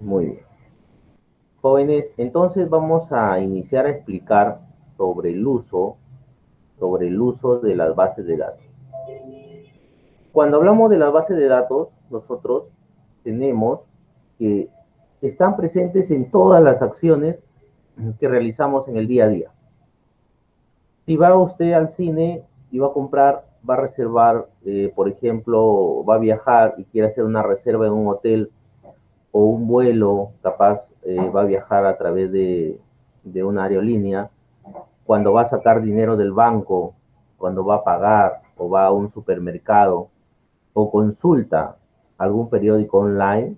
Muy bien. Jóvenes, entonces vamos a iniciar a explicar sobre sobre el uso de las bases de datos. Cuando hablamos de las bases de datos, nosotros tenemos que están presentes en todas las acciones que realizamos en el día a día. Si va usted al cine y va a comprar, va a reservar, por ejemplo, va a viajar y quiere hacer una reserva en un hotel o un vuelo, capaz va a viajar a través de una aerolínea, cuando va a sacar dinero del banco, cuando va a pagar o va a un supermercado o consulta algún periódico online,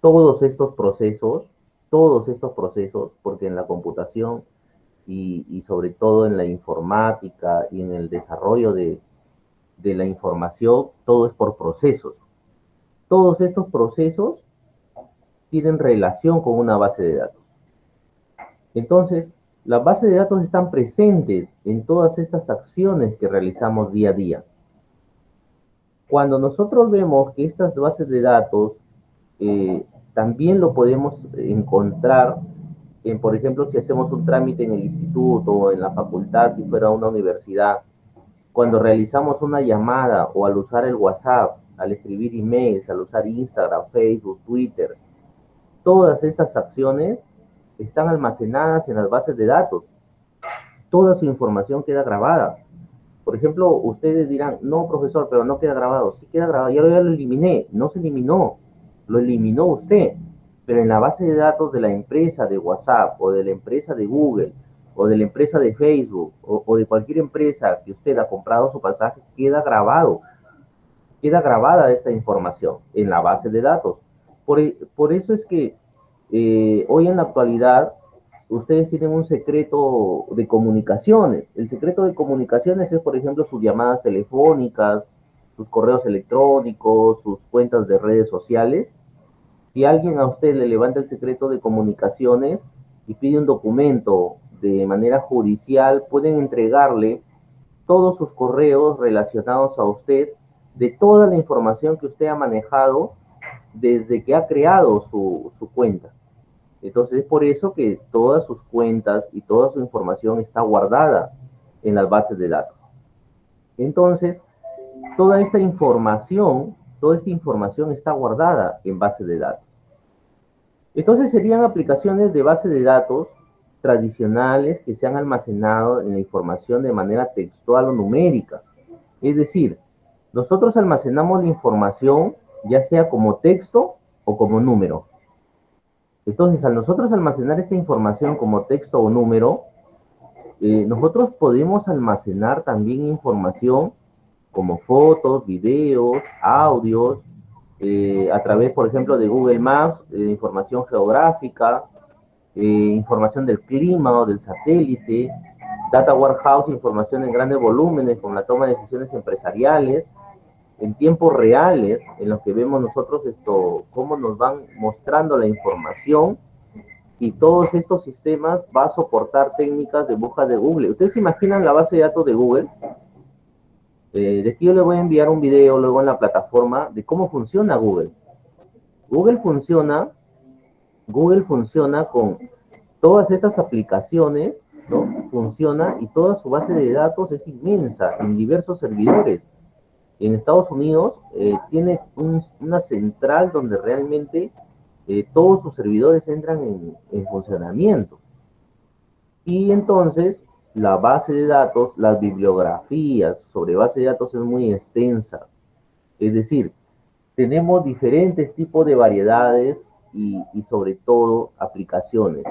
todos estos procesos, porque en la computación y sobre todo en la informática y en el desarrollo de la información, todo es por procesos. Todos estos procesos tienen relación con una base de datos. Entonces, las bases de datos están presentes en todas estas acciones que realizamos día a día. Cuando nosotros vemos que estas bases de datos también lo podemos encontrar en, por ejemplo, si hacemos un trámite en el instituto o en la facultad, si fuera una universidad, cuando realizamos una llamada o al usar el WhatsApp, al escribir emails, al usar Instagram, Facebook, Twitter, todas estas acciones están almacenadas en las bases de datos. Toda su información queda grabada. Por ejemplo, ustedes dirán, no, profesor, pero no queda grabado. Sí queda grabado, ya lo eliminé. No se eliminó, lo eliminó usted. Pero en la base de datos de la empresa de WhatsApp o de la empresa de Google o de la empresa de Facebook o de cualquier empresa que usted ha comprado su pasaje, queda grabado, queda grabada esta información en la base de datos. Por eso es que hoy en la actualidad ustedes tienen un secreto de comunicaciones. El secreto de comunicaciones es, por ejemplo, sus llamadas telefónicas, sus correos electrónicos, sus cuentas de redes sociales. Si alguien a usted le levanta el secreto de comunicaciones y pide un documento de manera judicial, pueden entregarle todos sus correos relacionados a usted, de toda la información que usted ha manejado desde que ha creado su cuenta. Entonces es por eso que todas sus cuentas y toda su información está guardada en las bases de datos. Entonces, toda esta información está guardada en bases de datos. Entonces serían aplicaciones de base de datos tradicionales que se han almacenado en la información de manera textual o numérica. Es decir, nosotros almacenamos la información ya sea como texto o como número. Entonces, al nosotros almacenar esta información como texto o número, nosotros podemos almacenar también información como fotos, videos, audios, a través, por ejemplo, de Google Maps, información geográfica, información del clima o del satélite, data warehouse, información en grandes volúmenes con la toma de decisiones empresariales, en tiempos reales, en los que vemos nosotros esto, cómo nos van mostrando la información y todos estos sistemas va a soportar técnicas de búsqueda de Google. ¿Ustedes se imaginan la base de datos de Google? De aquí yo les voy a enviar un video luego en la plataforma de cómo funciona Google. Google funciona, Google funciona con todas estas aplicaciones, ¿no? Funciona y toda su base de datos es inmensa en diversos servidores. En Estados Unidos tiene una central donde realmente todos sus servidores entran en funcionamiento. Y entonces la base de datos, las bibliografías sobre base de datos es muy extensa. Es decir, tenemos diferentes tipos de variedades y sobre todo aplicaciones.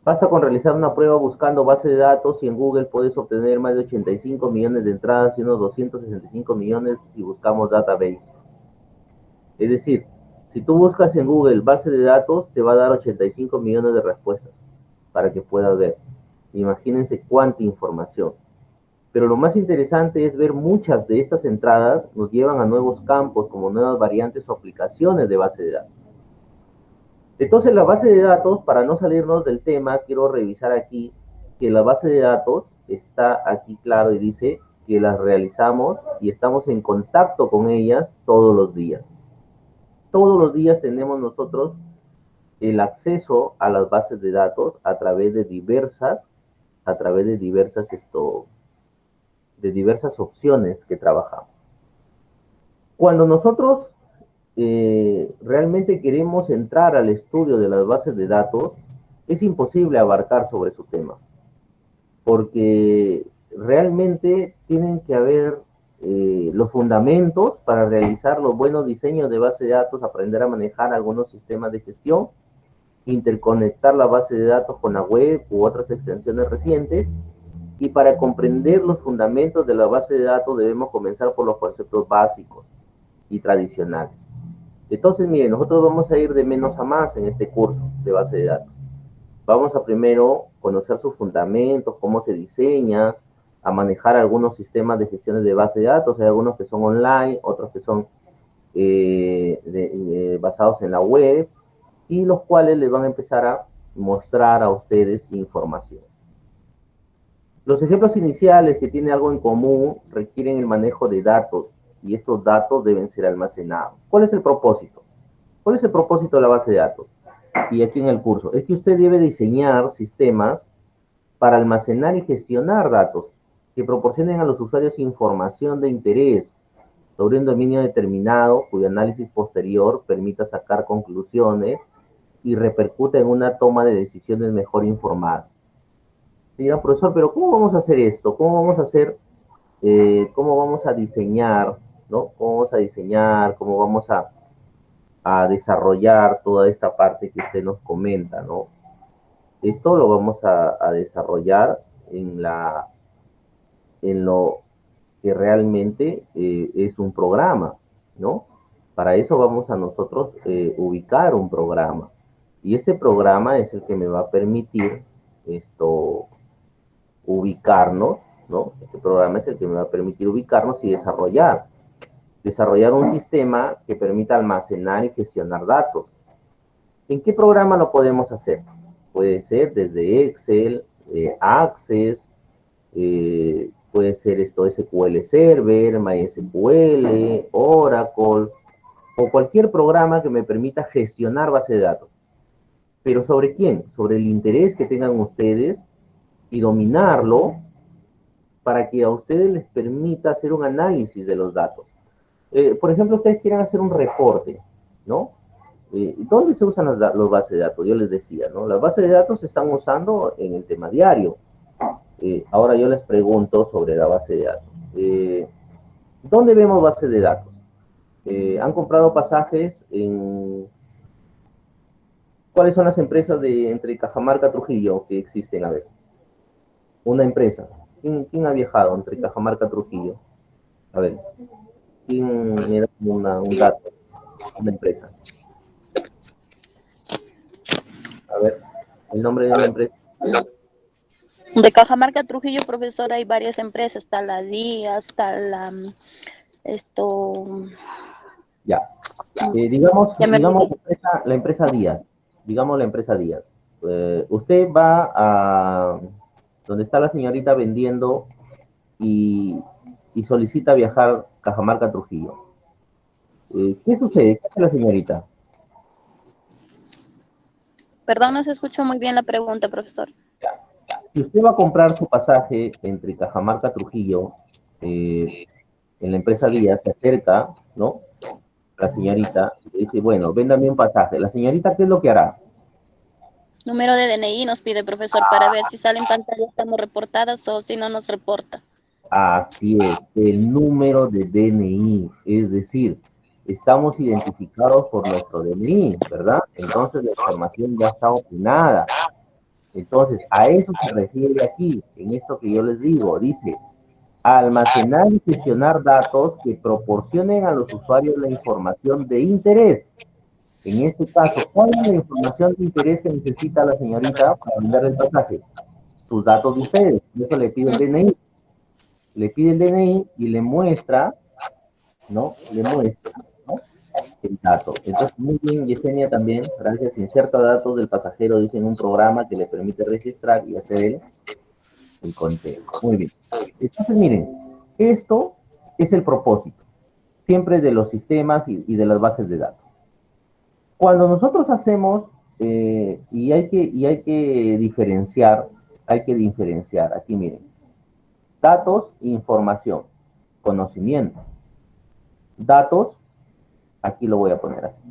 Basta con realizar una prueba buscando base de datos y en Google puedes obtener más de 85 millones de entradas y unos 265 millones si buscamos database. Es decir, si tú buscas en Google base de datos, te va a dar 85 millones de respuestas para que puedas ver. Imagínense cuánta información. Pero lo más interesante es ver muchas de estas entradas nos llevan a nuevos campos como nuevas variantes o aplicaciones de base de datos. Entonces la base de datos, para no salirnos del tema, quiero revisar aquí que la base de datos está aquí claro y dice que las realizamos y estamos en contacto con ellas todos los días. Todos los días tenemos nosotros el acceso a las bases de datos a través de diversas opciones que trabajamos. Cuando nosotros realmente queremos entrar al estudio de las bases de datos, es imposible abarcar sobre su tema, porque realmente tienen que haber los fundamentos para realizar los buenos diseños de base de datos, aprender a manejar algunos sistemas de gestión, interconectar la base de datos con la web u otras extensiones recientes, y para comprender los fundamentos de la base de datos debemos comenzar por los conceptos básicos y tradicionales. Entonces, miren, nosotros vamos a ir de menos a más en este curso de base de datos. Vamos a primero conocer sus fundamentos, cómo se diseña, a manejar algunos sistemas de gestión de base de datos. Hay algunos que son online, otros que son basados en la web, y los cuales les van a empezar a mostrar a ustedes información. Los ejemplos iniciales que tienen algo en común requieren el manejo de datos, y estos datos deben ser almacenados. ¿Cuál es el propósito? ¿Cuál es el propósito de la base de datos? Y aquí en el curso, es que usted debe diseñar sistemas para almacenar y gestionar datos que proporcionen a los usuarios información de interés sobre un dominio determinado, cuyo análisis posterior permita sacar conclusiones y repercute en una toma de decisiones mejor informada. Diga, profesor, pero ¿cómo vamos a hacer esto? ¿Cómo vamos a hacer, cómo vamos a diseñar, ¿no? ¿Cómo vamos a diseñar, cómo vamos a desarrollar toda esta parte que usted nos comenta, ¿no? Esto lo vamos a desarrollar en lo que realmente es un programa, ¿no? Para eso vamos a nosotros ubicar un programa. Y este programa es el que me va a permitir ubicarnos, ¿no? Este programa es el que me va a permitir ubicarnos y desarrollar un sistema que permita almacenar y gestionar datos. ¿En qué programa lo podemos hacer? Puede ser desde Excel, Access, puede ser SQL Server, MySQL, Oracle, o cualquier programa que me permita gestionar base de datos. ¿Pero sobre quién? Sobre el interés que tengan ustedes y dominarlo para que a ustedes les permita hacer un análisis de los datos. Por ejemplo, ustedes quieren hacer un reporte, ¿no? ¿Dónde se usan los bases de datos? Yo les decía, ¿no? Las bases de datos se están usando en el tema diario. Ahora yo les pregunto sobre la base de datos. ¿Dónde vemos bases de datos? ¿Han comprado pasajes en... ¿Cuáles son las empresas entre Cajamarca y Trujillo que existen? A ver, una empresa. ¿Quién ha viajado entre Cajamarca y Trujillo? A ver, ¿quién me da un dato? Una empresa. A ver, el nombre de una empresa. De Cajamarca a Trujillo, profesor, hay varias empresas. Está la Díaz, está Ya. Digamos ya me olvidé. la empresa Díaz. Digamos la empresa Díaz. Usted va a donde está la señorita vendiendo y solicita viajar Cajamarca a Trujillo. ¿Qué sucede? ¿Qué hace la señorita? Perdón, no se escuchó muy bien la pregunta, profesor. Si usted va a comprar su pasaje entre Cajamarca a Trujillo, en la empresa Díaz, se acerca, ¿no? La señorita le dice, bueno, véndame un pasaje. La señorita, ¿qué es lo que hará? Número de DNI nos pide, profesor, para ver si sale en pantalla, estamos reportadas o si no nos reporta. Así es, el número de DNI, es decir, estamos identificados por nuestro DNI, ¿verdad? Entonces la información ya está opinada. Entonces, a eso se refiere aquí, en esto que yo les digo, dice, almacenar y gestionar datos que proporcionen a los usuarios la información de interés. En este caso, ¿cuál es la información de interés que necesita la señorita para vender el pasaje? Sus datos de ustedes, eso le pide el DNI. Le pide el DNI y le muestra, ¿no? Le muestra, ¿no? El dato. Entonces, muy bien, Yesenia también, gracias, inserta datos del pasajero, dice en un programa que le permite registrar y hacer el conteo. Muy bien. Entonces, miren, esto es el propósito, siempre de los sistemas y de las bases de datos. Cuando nosotros hacemos y hay que diferenciar, aquí miren, datos, información, conocimiento. Datos, aquí lo voy a poner así.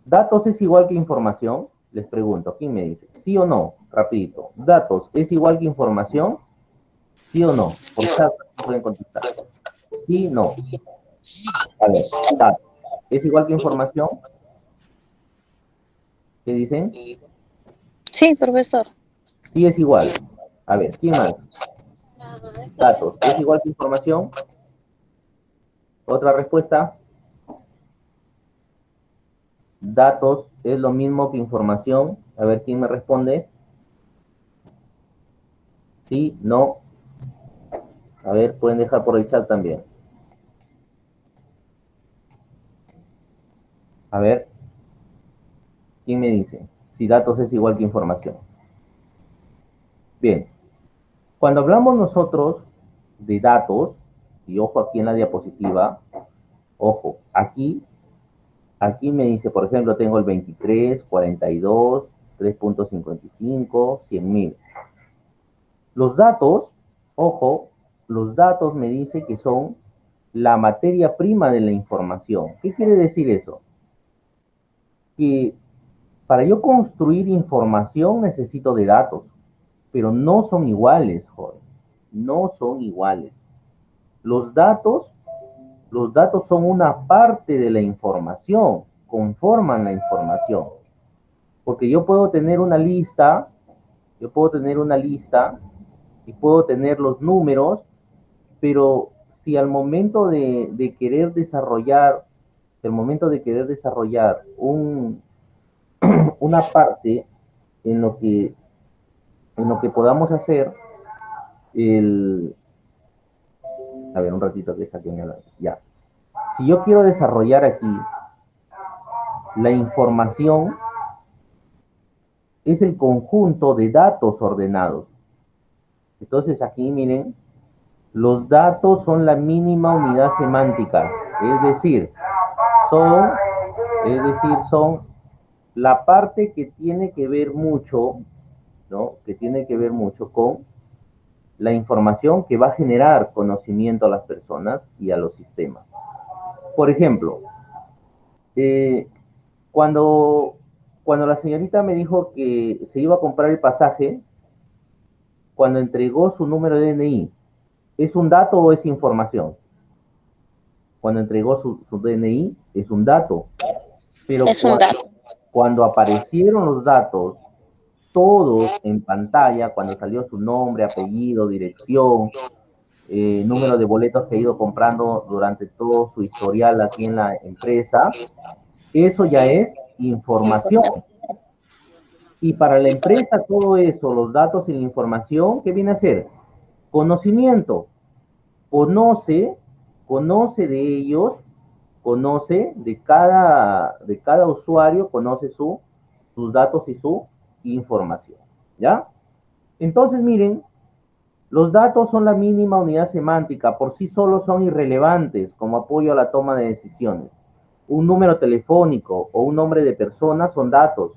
¿Datos es igual que información? Les pregunto, ¿quién me dice? ¿Sí o no? Rapidito. ¿Datos es igual que información? ¿Sí o no? Por chat pueden contestar. Sí, no. A ver, datos. ¿Es igual que información? ¿Qué dicen? Sí, profesor. Sí es igual. A ver, ¿quién más? Datos. ¿Es igual que información? Otra respuesta. Datos es lo mismo que información. A ver, ¿quién me responde? Sí, no. A ver, pueden dejar por el chat también. A ver, ¿quién me dice? Si datos es igual que información. Bien, cuando hablamos nosotros de datos, y ojo aquí en la diapositiva, ojo, aquí me dice, por ejemplo, tengo el 23, 42, 3.55, 100.000. Los datos, ojo, los datos me dice que son la materia prima de la información. ¿Qué quiere decir eso? Que para yo construir información necesito de datos, pero no son iguales, joder. No son iguales. Los datos, los datos son una parte de la información, conforman la información. Porque yo puedo tener una lista y puedo tener los números, pero si al momento de querer desarrollar, una parte en lo que podamos hacer, el, a ver, un ratito que está aquí en el, ya. Si yo quiero desarrollar aquí la información, es el conjunto de datos ordenados. Entonces aquí miren, los datos son la mínima unidad semántica, es decir, son, son la parte que tiene que ver mucho, ¿no? Que tiene que ver mucho con la información que va a generar conocimiento a las personas y a los sistemas. Por ejemplo, eh, cuando, cuando la señorita me dijo que se iba a comprar el pasaje, cuando entregó su número de DNI, ¿es un dato o es información? Cuando entregó su DNI, es un dato. Pero Es un dato. cuando aparecieron los datos, todos en pantalla, cuando salió su nombre, apellido, dirección, número de boletos que ha ido comprando durante todo su historial aquí en la empresa, eso ya es información. Y para la empresa todo eso, los datos y la información, ¿qué viene a ser? Conocimiento. Conoce, conoce de ellos, conoce de cada usuario, conoce sus datos y su información. ¿Ya? Entonces, miren, los datos son la mínima unidad semántica, por sí solos son irrelevantes como apoyo a la toma de decisiones. Un número telefónico o un nombre de persona son datos.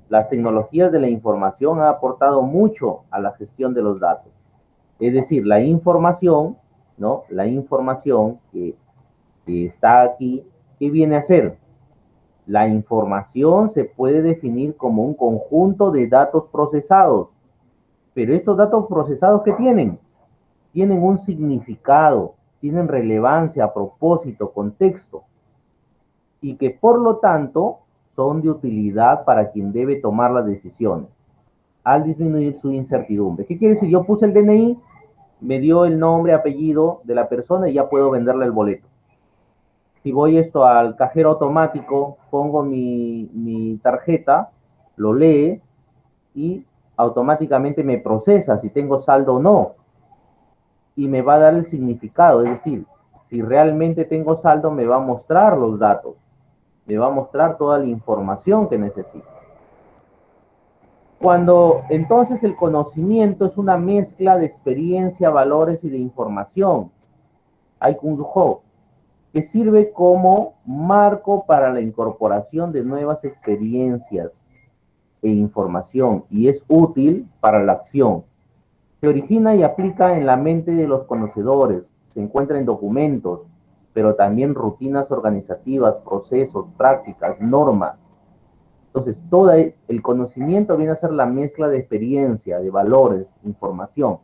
Las tecnologías de la información han aportado mucho a la gestión de los datos. Es decir, la información, ¿no? La información que está aquí, ¿qué viene a ser? La información se puede definir como un conjunto de datos procesados, pero estos datos procesados, ¿qué tienen? Tienen un significado, tienen relevancia, propósito, contexto, y que por lo tanto son de utilidad para quien debe tomar las decisiones, al disminuir su incertidumbre. ¿Qué quiere decir? Yo puse el DNI, me dio el nombre, apellido de la persona y ya puedo venderle el boleto. Si voy al cajero automático, pongo mi tarjeta, lo lee y automáticamente me procesa si tengo saldo o no. Y me va a dar el significado, es decir, si realmente tengo saldo, me va a mostrar los datos, me va a mostrar toda la información que necesito. Cuando entonces el conocimiento es una mezcla de experiencia, valores y de información. Hay Kung Ho. que sirve como marco para la incorporación de nuevas experiencias e información y es útil para la acción. Se origina y aplica en la mente de los conocedores, se encuentra en documentos, pero también rutinas organizativas, procesos, prácticas, normas. Entonces, todo el conocimiento viene a ser la mezcla de experiencia, de valores, información.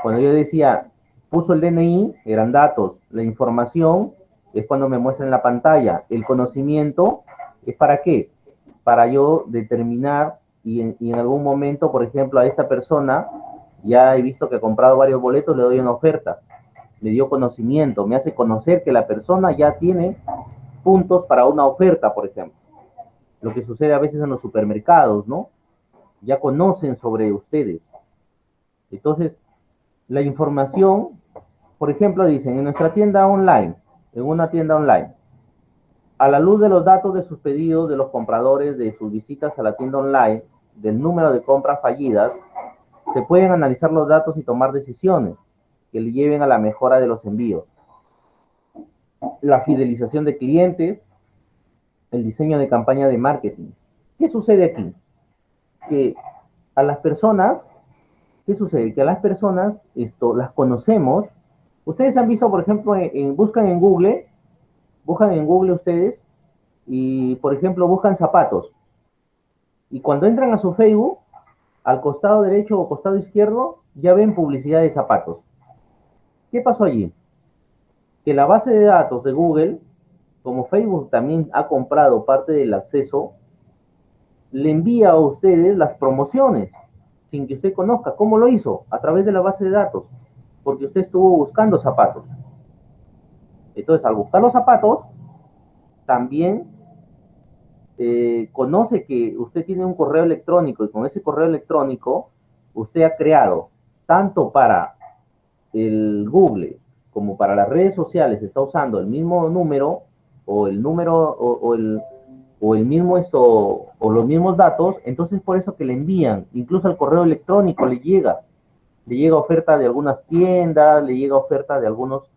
Cuando yo decía, puso el DNI, eran datos. La información es cuando me muestra en la pantalla. El conocimiento es para qué? Para yo determinar y en algún momento, por ejemplo, a esta persona, ya he visto que ha comprado varios boletos, le doy una oferta. Me dio conocimiento, me hace conocer que la persona ya tiene puntos para una oferta, por ejemplo. Lo que sucede a veces en los supermercados, ¿no? Ya conocen sobre ustedes. Entonces, la información, por ejemplo, dicen en nuestra tienda online, en una tienda online, a la luz de los datos de sus pedidos, de los compradores, de sus visitas a la tienda online, del número de compras fallidas, se pueden analizar los datos y tomar decisiones que le lleven a la mejora de los envíos. La fidelización de clientes, el diseño de campaña de marketing. ¿Qué sucede aquí? Que a las personas, ¿qué sucede? Que a las personas las conocemos. Ustedes han visto, por ejemplo, buscan en Google ustedes, y por ejemplo buscan zapatos. Y cuando entran a su Facebook, al costado derecho o costado izquierdo, ya ven publicidad de zapatos. ¿Qué pasó allí? Que la base de datos de Google, como Facebook también ha comprado parte del acceso, le envía a ustedes las promociones sin que usted conozca. ¿Cómo lo hizo? A través de la base de datos, porque usted estuvo buscando zapatos. Entonces, al buscar los zapatos, también conoce que usted tiene un correo electrónico y con ese correo electrónico usted ha creado, tanto para el Google como para las redes sociales, está usando el mismo número o el número o el mismo o los mismos datos, entonces por eso que le envían, incluso al correo electrónico le llega oferta de algunas tiendas, le llega oferta de algunos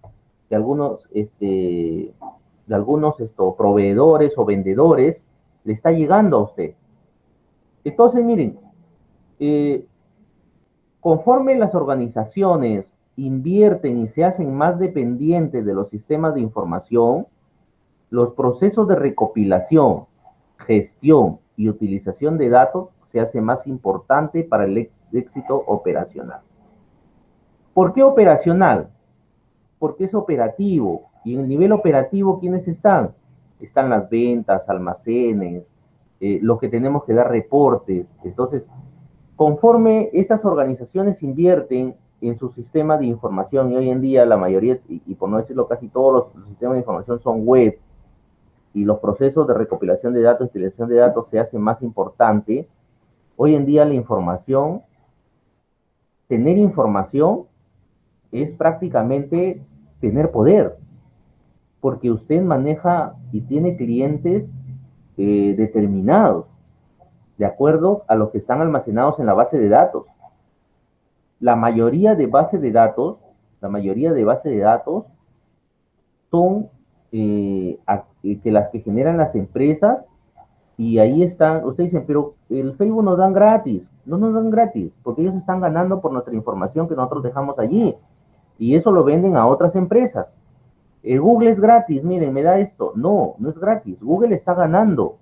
proveedores o vendedores, le está llegando a usted. Entonces, miren, eh, conforme las organizaciones invierten y se hacen más dependientes de los sistemas de información, los procesos de recopilación, gestión y utilización de datos se hace más importante para el éxito operacional. ¿Por qué operacional? Porque es operativo. Y en el nivel operativo, ¿quiénes están? Están las ventas, almacenes, los que tenemos que dar reportes. Entonces, conforme estas organizaciones invierten en su sistema de información, y hoy en día la mayoría, y por no decirlo casi todos los sistemas de información son web, y los procesos de recopilación de datos, utilización de datos se hacen más importante, hoy en día la información, tener información es prácticamente tener poder, porque usted maneja y tiene clientes determinados, de acuerdo a los que están almacenados en la base de datos. La mayoría de bases de datos, son que las que generan las empresas, y ahí están, ustedes dicen, pero el Facebook nos dan gratis. No nos dan gratis, porque ellos están ganando por nuestra información que nosotros dejamos allí, y eso lo venden a otras empresas. Google es gratis, miren, me da esto. No, no es gratis. Google está ganando.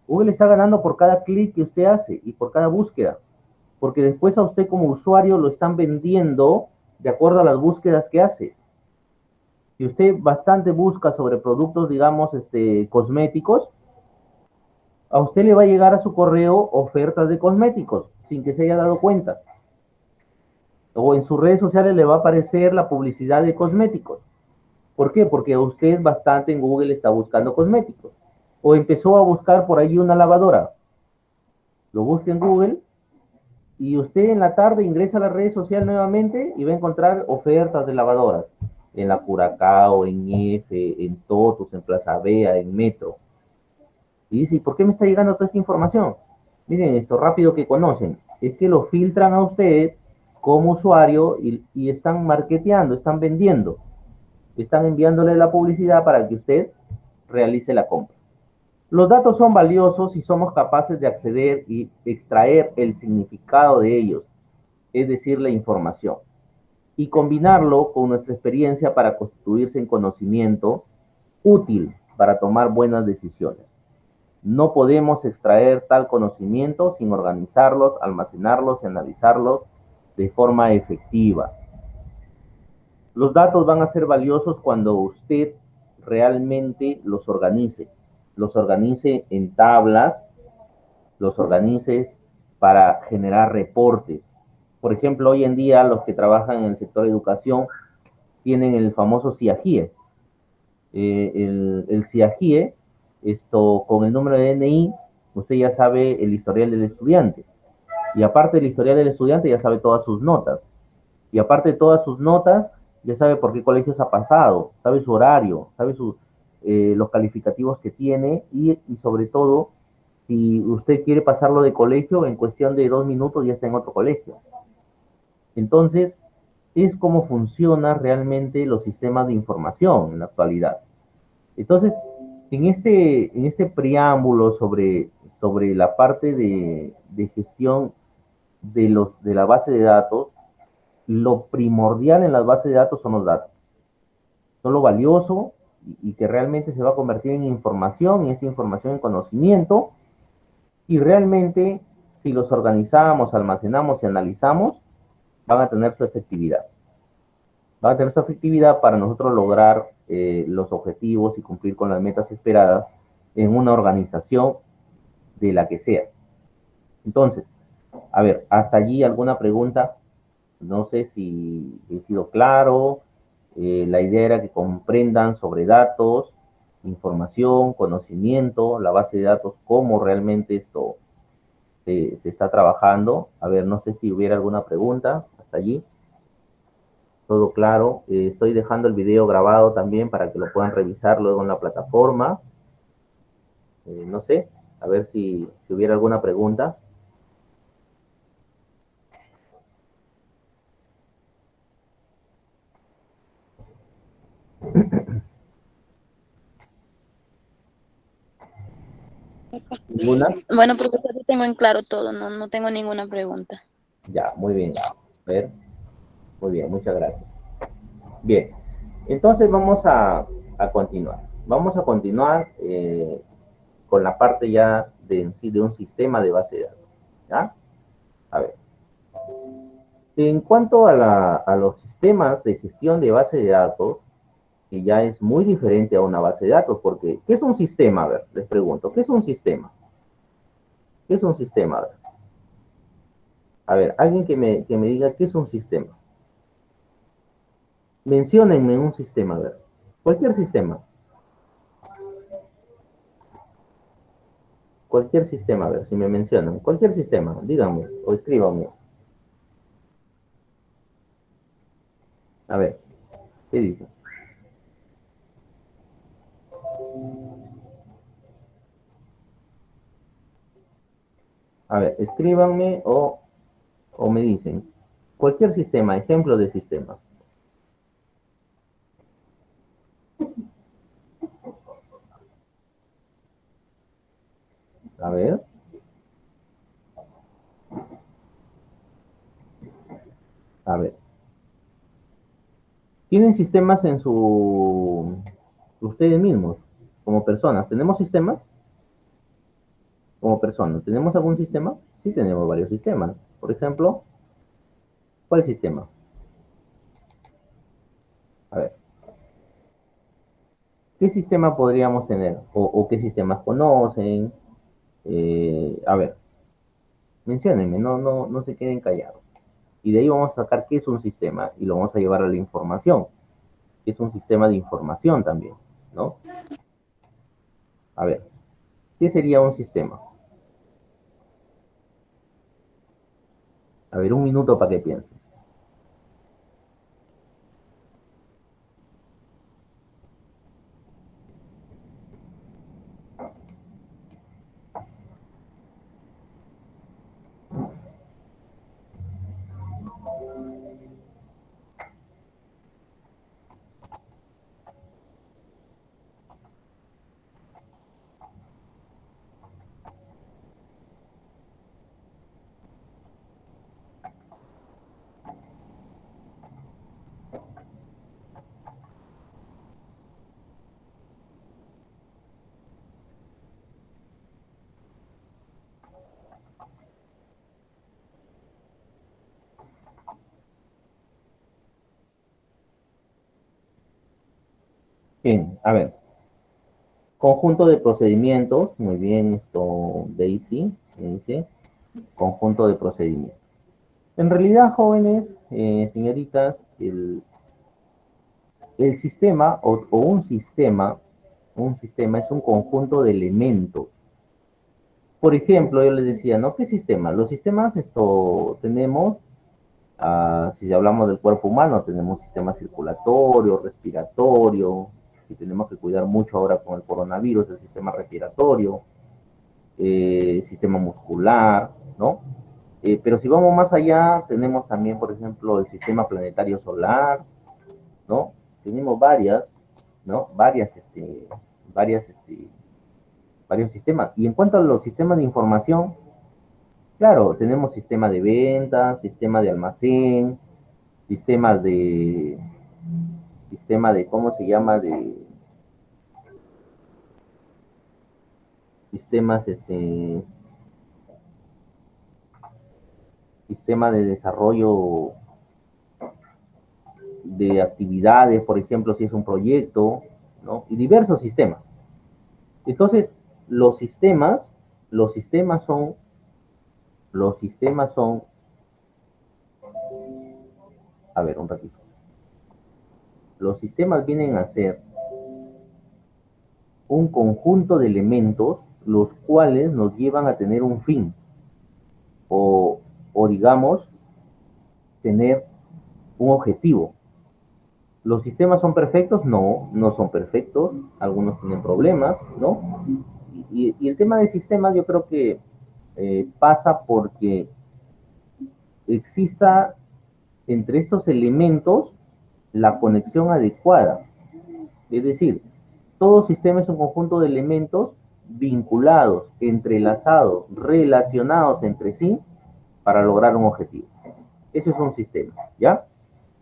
Google está ganando por cada clic que usted hace y por cada búsqueda. Porque después a usted como usuario lo están vendiendo de acuerdo a las búsquedas que hace. Si usted bastante busca sobre productos, digamos, cosméticos, a usted le va a llegar a su correo ofertas de cosméticos sin que se haya dado cuenta. O en sus redes sociales le va a aparecer la publicidad de cosméticos. ¿Por qué? Porque usted bastante en Google está buscando cosméticos. O empezó a buscar por ahí una lavadora. Lo busca en Google y usted en la tarde ingresa a las redes sociales nuevamente y va a encontrar ofertas de lavadoras. En la Curacao, en F, en Totus, en Plaza Vea, en Metro. Y dice, ¿por qué me está llegando toda esta información? Miren, esto rápido que conocen. Es que lo filtran a usted como usuario y están marketeando, están vendiendo. Están enviándole la publicidad para que usted realice la compra. Los datos son valiosos si somos capaces de acceder y extraer el significado de ellos, es decir, la información, y combinarlo con nuestra experiencia para constituirse en conocimiento útil para tomar buenas decisiones. No podemos extraer tal conocimiento sin organizarlos, almacenarlos y analizarlos de forma efectiva. Los datos van a ser valiosos cuando usted realmente los organice en tablas, los organices para generar reportes. Por ejemplo, hoy en día los que trabajan en el sector de educación tienen el famoso CIAGIE. El CIAGIE, esto con el número de DNI, usted ya sabe el historial del estudiante. Y aparte del historial del estudiante, ya sabe todas sus notas. Y aparte de todas sus notas, ya sabe por qué colegios ha pasado, sabe su horario, sabe los calificativos que tiene y sobre todo, si usted quiere pasarlo de colegio, en cuestión de 2 minutos ya está en otro colegio. Entonces, es como funcionan realmente los sistemas de información en la actualidad. Entonces, en este preámbulo sobre la parte de gestión de la base de datos, lo primordial en las bases de datos son los datos. Son lo valioso y que realmente se va a convertir en información y esta información en conocimiento y realmente si los organizamos, almacenamos y analizamos, van a tener su efectividad. Van a tener su efectividad para nosotros lograr los objetivos y cumplir con las metas esperadas en una organización de la que sea. Entonces, a ver, hasta allí alguna pregunta. No sé si he sido claro. La idea era que comprendan sobre datos, información, conocimiento, la base de datos, cómo realmente esto se está trabajando. A ver, no sé si hubiera alguna pregunta hasta allí. Todo claro. Estoy dejando el video grabado también para que lo puedan revisar luego en la plataforma. No sé, a ver si hubiera alguna pregunta. ¿Ninguna? Bueno, profesor, yo tengo en claro todo, no tengo ninguna pregunta. Ya, muy bien. A ver, muy bien, muchas gracias. Bien, entonces vamos a continuar. Vamos a continuar con la parte ya de en sí de un sistema de base de datos. ¿Ya? A ver. En cuanto a los sistemas de gestión de base de datos, que ya es muy diferente a una base de datos, porque ¿qué es un sistema? A ver, les pregunto, ¿qué es un sistema? ¿Qué es un sistema? A ver, alguien que me diga qué es un sistema. Menciónenme un sistema, a ver. Cualquier sistema. Cualquier sistema, a ver, si me mencionan. Cualquier sistema, díganme o escríbanme. A ver, ¿qué dice? A ver, escríbanme o me dicen. Cualquier sistema, ejemplo de sistemas. A ver. A ver. ¿Tienen sistemas en ustedes mismos, como personas? ¿Tenemos sistemas? Como personas. ¿Tenemos algún sistema? Sí, tenemos varios sistemas. Por ejemplo, ¿cuál sistema? A ver. ¿Qué sistema podríamos tener? ¿O qué sistemas conocen? A ver, menciónenme, no se queden callados. Y de ahí vamos a sacar qué es un sistema y lo vamos a llevar a la información. Es un sistema de información también, ¿no? A ver, ¿qué sería un sistema? A ver, un minuto para que piensen. Bien, a ver. Conjunto de procedimientos, muy bien, esto Daisy, me dice, conjunto de procedimientos. En realidad, jóvenes, señoritas, el sistema o un sistema es un conjunto de elementos. Por ejemplo, yo les decía, ¿no? ¿Qué sistema? Los sistemas, esto, tenemos, si hablamos del cuerpo humano, tenemos sistema circulatorio, respiratorio, y tenemos que cuidar mucho ahora con el coronavirus, el sistema respiratorio, sistema muscular, ¿no? Pero si vamos más allá, tenemos también, por ejemplo, el sistema planetario solar, ¿no? Tenemos varias, ¿no? Varias, varios sistemas. Y en cuanto a los sistemas de información, claro, tenemos sistema de ventas, sistema de almacén, sistemas de, ¿cómo se llama? Sistemas, sistema de desarrollo de actividades, por ejemplo, si es un proyecto, ¿no? Y diversos sistemas. Entonces, los sistemas, los sistemas son, los sistemas son, a ver, un ratito. Los sistemas vienen a ser un conjunto de elementos los cuales nos llevan a tener un fin o, o digamos, tener un objetivo. ¿Los sistemas son perfectos? No, no son perfectos. Algunos tienen problemas, ¿no? Y el tema de sistemas yo creo que pasa porque exista entre estos elementos la conexión adecuada. Es decir, todo sistema es un conjunto de elementos vinculados, entrelazados, relacionados entre sí para lograr un objetivo. Ese es un sistema, ¿ya?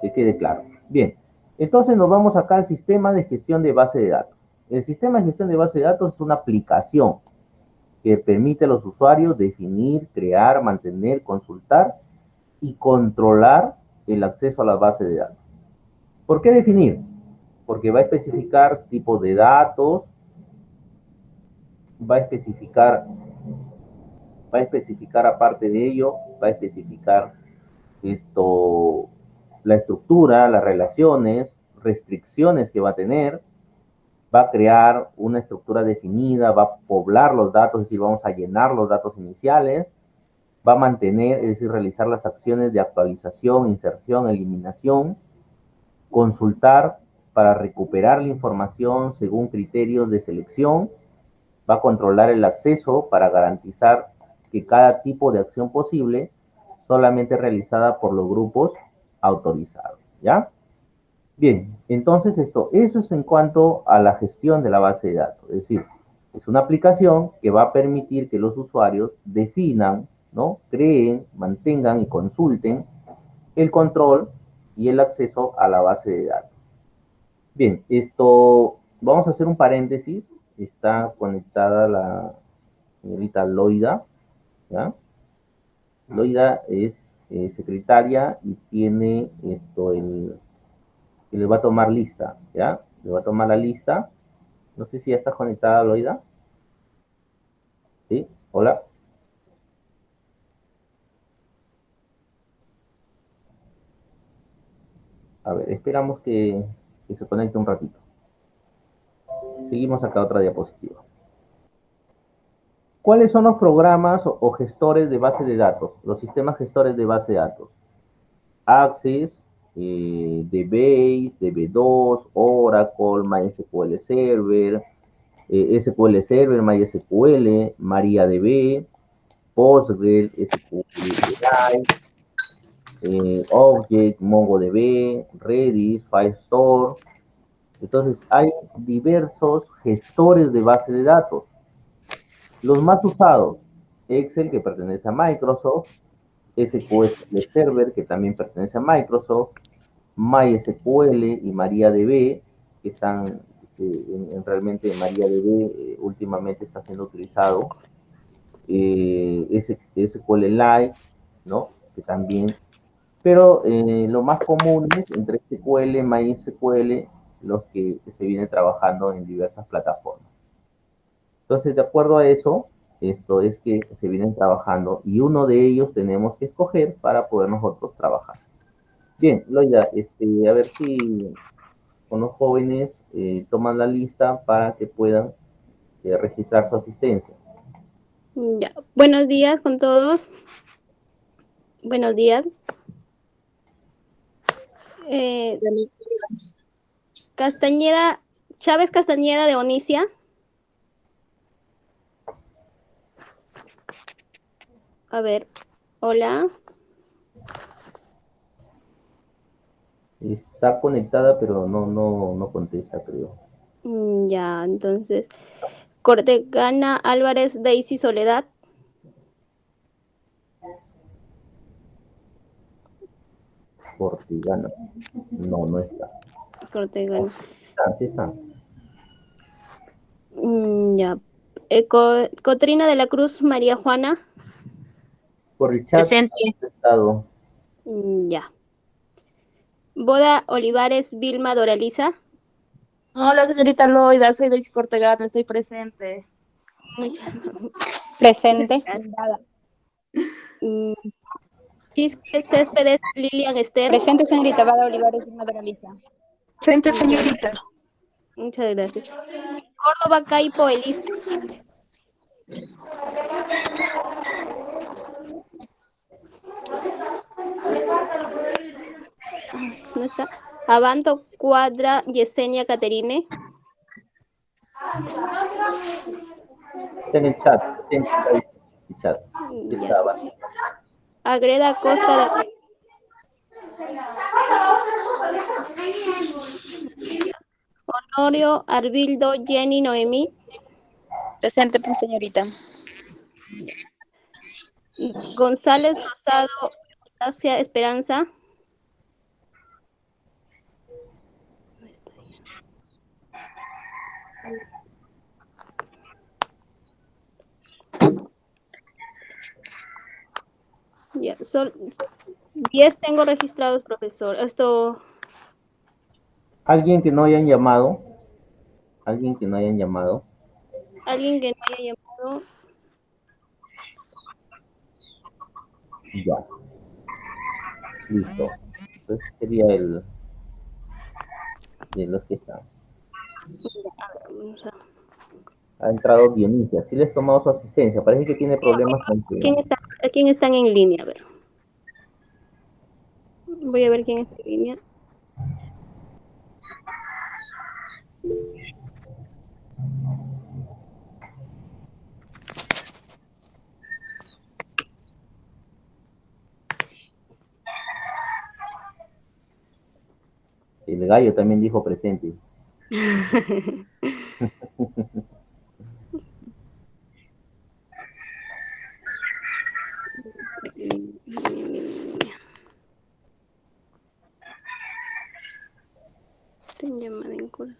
Que quede claro. Bien, entonces nos vamos acá al sistema de gestión de base de datos. El sistema de gestión de base de datos es una aplicación que permite a los usuarios definir, crear, mantener, consultar y controlar el acceso a las bases de datos. ¿Por qué definir? Porque va a especificar tipos de datos, va a especificar, va a especificar aparte de ello, va a especificar esto, la estructura, las relaciones, restricciones que va a tener, va a crear una estructura definida, va a poblar los datos, es decir, vamos a llenar los datos iniciales, va a mantener, es decir, realizar las acciones de actualización, inserción, eliminación, consultar para recuperar la información según criterios de selección, va a controlar el acceso para garantizar que cada tipo de acción posible solamente realizada por los grupos autorizados, ¿ya? Bien, entonces eso es en cuanto a la gestión de la base de datos, es decir, es una aplicación que va a permitir que los usuarios definan, ¿no? Creen, mantengan y consulten el control y el acceso a la base de datos. Bien, vamos a hacer un paréntesis, está conectada la señorita Loida, ¿ya? Loida es secretaria y tiene que le va a tomar lista, ¿ya? Le va a tomar la lista. No sé si ya está conectada Loida. ¿Sí? Hola. A ver, esperamos que se conecte un ratito. Seguimos acá otra diapositiva. ¿Cuáles son los programas o gestores de base de datos? Los sistemas gestores de base de datos. Access, DBase, DB2, Oracle, MySQL Server, SQL Server, MySQL, MariaDB, Postgres, SQLite, Object, MongoDB, Redis, Firestore. Entonces, hay diversos gestores de base de datos. Los más usados, Excel, que pertenece a Microsoft, SQL Server, que también pertenece a Microsoft, MySQL y MariaDB, que están, realmente MariaDB últimamente está siendo utilizado, SQLite, ¿no? Que también, pero lo más común es entre SQL, MySQL los que se vienen trabajando en diversas plataformas. Entonces, de acuerdo a eso, esto es que se vienen trabajando y uno de ellos tenemos que escoger para poder nosotros trabajar. Bien, Loida, a ver si con los jóvenes toman la lista para que puedan registrar su asistencia. Ya. Buenos días con todos. Buenos días. Castañeda, Chávez Castañeda de Onicia. A ver, hola. Está conectada, pero no contesta, creo. Ya, entonces. Cortegana Álvarez Daisy Soledad. Cortegana. No está. Cortegana. Sí está. Ya. Cotrina de la Cruz María Juana. Por el chat. Presente. Estado. Ya. Boda Olivares Vilma Doraliza. Hola, señorita Loida, soy Daisy Cortegana, estoy presente. Presente. Chisque Céspedes Lilian Esther. Presente, señorita Bada Olivares Vilma Doraliza. Presente, señorita. Muchas gracias. Córdoba Caipo Elisa. ¿No está? Abanto Cuadra Yesenia Caterine. Está en el chat. Sí, está en el chat. Ya. Agreda Costa de... Honorio Arbildo Jenny Noemí. Presente, señorita. González Rosado Anastasia Esperanza. Ya, son 10 tengo registrados, profesor. Esto. ¿Alguien que no hayan llamado? ¿Alguien que no hayan llamado? ¿Alguien que no haya llamado? Ya. Listo. Entonces sería el de los que están. Ha entrado Dionisia. Sí les he tomado su asistencia. Parece que tiene problemas con que... ¿Quién están en línea? A ver. Voy a ver quién está en línea. El gallo también dijo presente. Llamada en curso.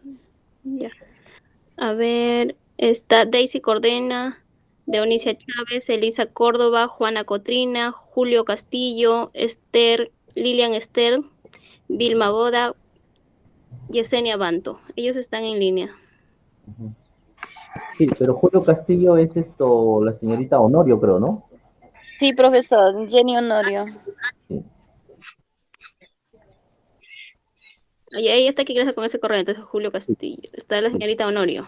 Ya. A ver, está Daisy Cordena, Deonicia Chávez, Elisa Córdoba, Juana Cotrina, Julio Castillo, Esther, Lilian Esther, Vilma Boda, Yesenia Banto. Ellos están en línea. Sí, pero Julio Castillo es la señorita Honorio, creo, ¿no? Sí, profesor, Jenny Honorio. Sí. Ahí está que ingresa con ese correo, entonces Julio Castillo. Está la señorita Honorio.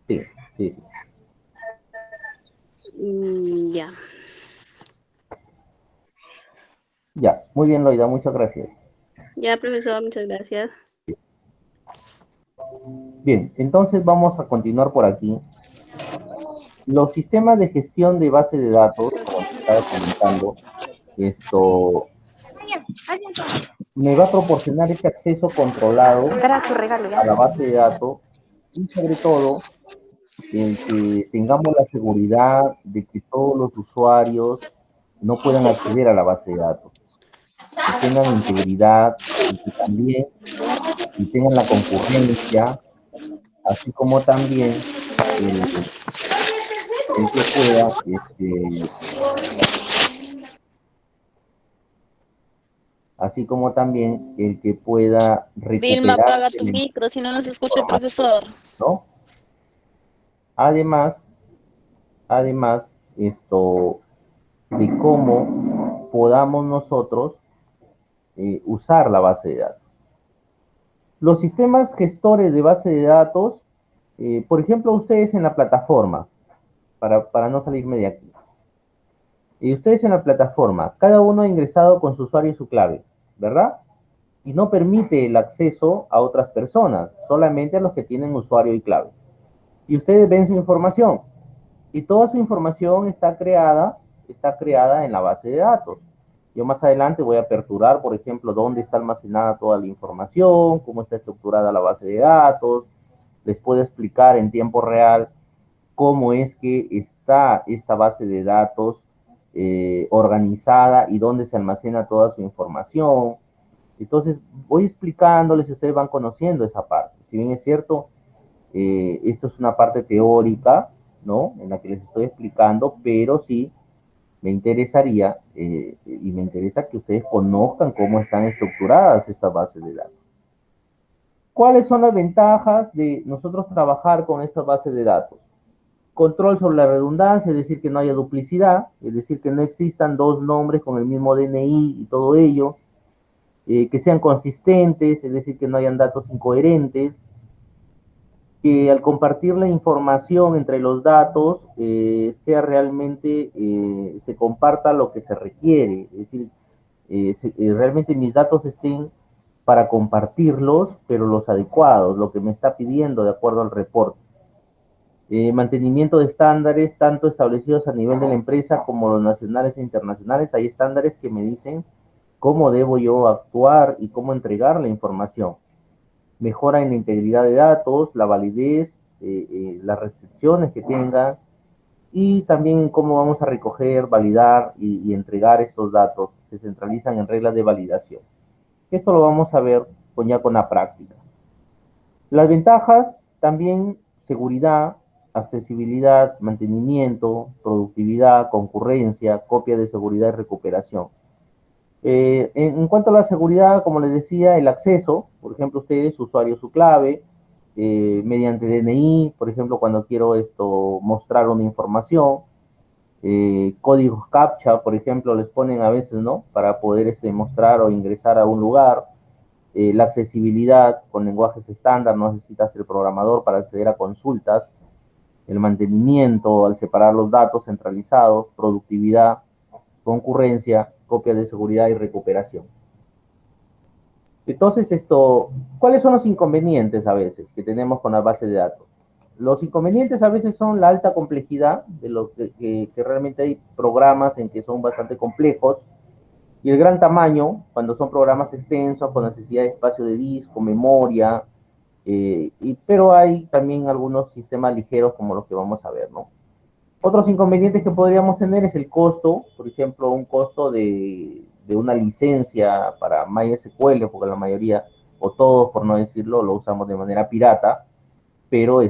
Sí, sí. Ya. Ya, muy bien, Loida, muchas gracias. Ya, profesor, muchas gracias. Bien, entonces vamos a continuar por aquí. Los sistemas de gestión de base de datos, como te estaba comentando, me va a proporcionar ese acceso controlado a la base de datos y sobre todo el que tengamos la seguridad de que todos los usuarios no puedan acceder a la base de datos, que tengan integridad y que también y tengan la concurrencia, así como también el que pueda así como también el que pueda Vilma, recuperar apaga tu micro, si no nos escucha el información, profesor. ¿no? Además, esto de cómo podamos nosotros usar la base de datos. Los sistemas gestores de base de datos, por ejemplo, ustedes en la plataforma, para no salirme de aquí, ustedes en la plataforma, cada uno ha ingresado con su usuario y su clave, ¿verdad? Y no permite el acceso a otras personas, solamente a los que tienen usuario y clave. Y ustedes ven su información, y toda su información está creada en la base de datos. Yo más adelante voy a aperturar, por ejemplo, dónde está almacenada toda la información, cómo está estructurada la base de datos, les puedo explicar en tiempo real cómo es que está esta base de datos organizada y dónde se almacena toda su información. Entonces, voy explicándoles y ustedes van conociendo esa parte. Si bien es cierto, esto es una parte teórica, ¿no? En la que les estoy explicando, pero sí me interesaría y me interesa que ustedes conozcan cómo están estructuradas estas bases de datos. ¿Cuáles son las ventajas de nosotros trabajar con estas bases de datos? Control sobre la redundancia, es decir, que no haya duplicidad, es decir, que no existan dos nombres con el mismo DNI y todo ello, que sean consistentes, es decir, que no hayan datos incoherentes, que al compartir la información entre los datos sea realmente, se comparta lo que se requiere, es decir, realmente mis datos estén para compartirlos, pero los adecuados, lo que me está pidiendo de acuerdo al reporte. Mantenimiento de estándares, tanto establecidos a nivel de la empresa como los nacionales e internacionales. Hay estándares que me dicen cómo debo yo actuar y cómo entregar la información. Mejora en la integridad de datos, la validez, las restricciones que tengan y también cómo vamos a recoger, validar y entregar estos datos. Se centralizan en reglas de validación. Esto lo vamos a ver ya con la práctica. Las ventajas también: seguridad, accesibilidad, mantenimiento, productividad, concurrencia, copia de seguridad y recuperación. En cuanto a la seguridad, como les decía, el acceso, por ejemplo, ustedes, su usuario, su clave, mediante DNI, por ejemplo, cuando quiero mostrar una información, códigos CAPTCHA, por ejemplo, les ponen a veces, ¿no? Para poder mostrar o ingresar a un lugar. La accesibilidad con lenguajes estándar, no necesitas ser programador para acceder a consultas. El mantenimiento al separar los datos centralizados, productividad, concurrencia, copia de seguridad y recuperación. Entonces, ¿cuáles son los inconvenientes a veces que tenemos con la base de datos? Los inconvenientes a veces son la alta complejidad, de lo que realmente hay programas en que son bastante complejos, y el gran tamaño, cuando son programas extensos, con necesidad de espacio de disco, memoria, pero hay también algunos sistemas ligeros como los que vamos a ver, ¿no? Otros inconvenientes que podríamos tener es el costo, por ejemplo, un costo de una licencia para MySQL, porque la mayoría, o todos por no decirlo, lo usamos de manera pirata, pero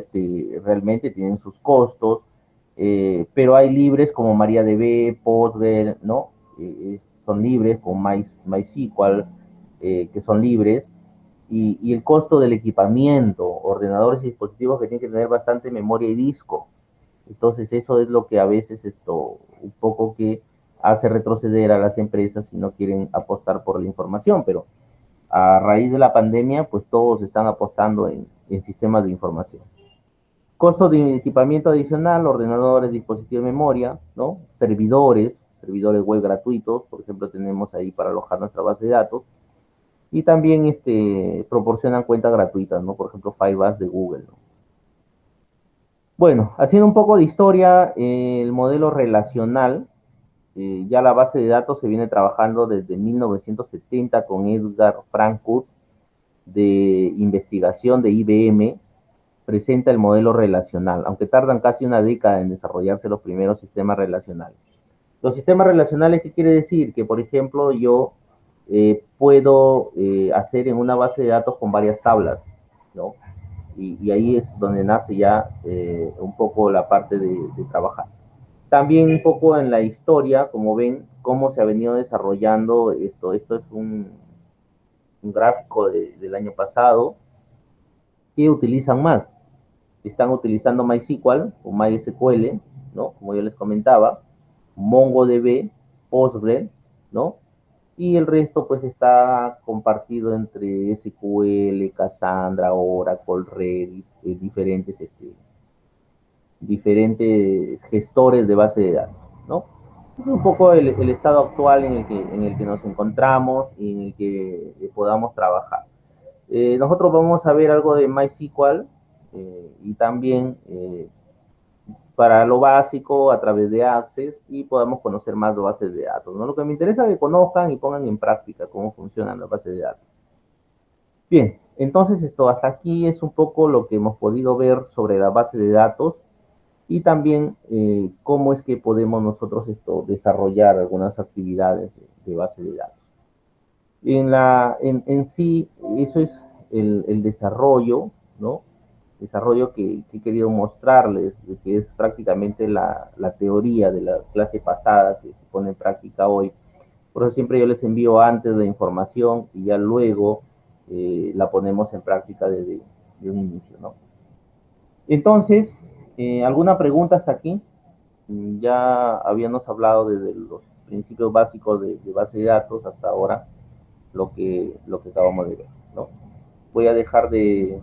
realmente tienen sus costos, pero hay libres como MariaDB, Postgre, ¿no? Son libres, con MySQL, que son libres, y el costo del equipamiento, ordenadores y dispositivos que tienen que tener bastante memoria y disco. Entonces eso es lo que a veces un poco que hace retroceder a las empresas si no quieren apostar por la información, pero a raíz de la pandemia, pues todos están apostando en sistemas de información. Costo de equipamiento adicional, ordenadores, dispositivos de memoria, ¿no? Servidores web gratuitos, por ejemplo, tenemos ahí para alojar nuestra base de datos. Y también proporcionan cuentas gratuitas, ¿no? Por ejemplo, Firebase de Google, ¿no? Bueno, haciendo un poco de historia, el modelo relacional, ya la base de datos se viene trabajando desde 1970 con Edgar Frankfurt, de investigación de IBM, presenta el modelo relacional, aunque tardan casi una década en desarrollarse los primeros sistemas relacionales. Los sistemas relacionales, ¿qué quiere decir? Que, por ejemplo, yo puedo hacer en una base de datos con varias tablas, ¿no? Y ahí es donde nace ya un poco la parte de trabajar. También un poco en la historia, como ven, cómo se ha venido desarrollando esto. Esto es gráfico del año pasado, ¿qué utilizan más? Están utilizando MySQL o MySQL, ¿no? Como yo les comentaba, MongoDB, Postgre, ¿no? Y el resto pues está compartido entre SQL, Cassandra, Oracle, Redis, diferentes gestores de base de datos, ¿no? Es un poco el estado actual en el que nos encontramos y en el que podamos trabajar. Nosotros vamos a ver algo de MySQL y también para lo básico a través de Access y podamos conocer más de bases de datos, ¿no? Lo que me interesa es que conozcan y pongan en práctica cómo funcionan las bases de datos. Bien, entonces esto hasta aquí es un poco lo que hemos podido ver sobre la base de datos y también cómo es que podemos nosotros desarrollar algunas actividades de base de datos. En sí, eso es el desarrollo, ¿no? Desarrollo que he querido mostrarles, que es prácticamente la teoría de la clase pasada que se pone en práctica hoy. Por eso siempre yo les envío antes la información y ya luego la ponemos en práctica desde un inicio, ¿no? Entonces, ¿alguna pregunta hasta aquí? Ya habíamos hablado desde los principios básicos de base de datos hasta ahora, lo que acabamos de ver, ¿no? Voy a dejar de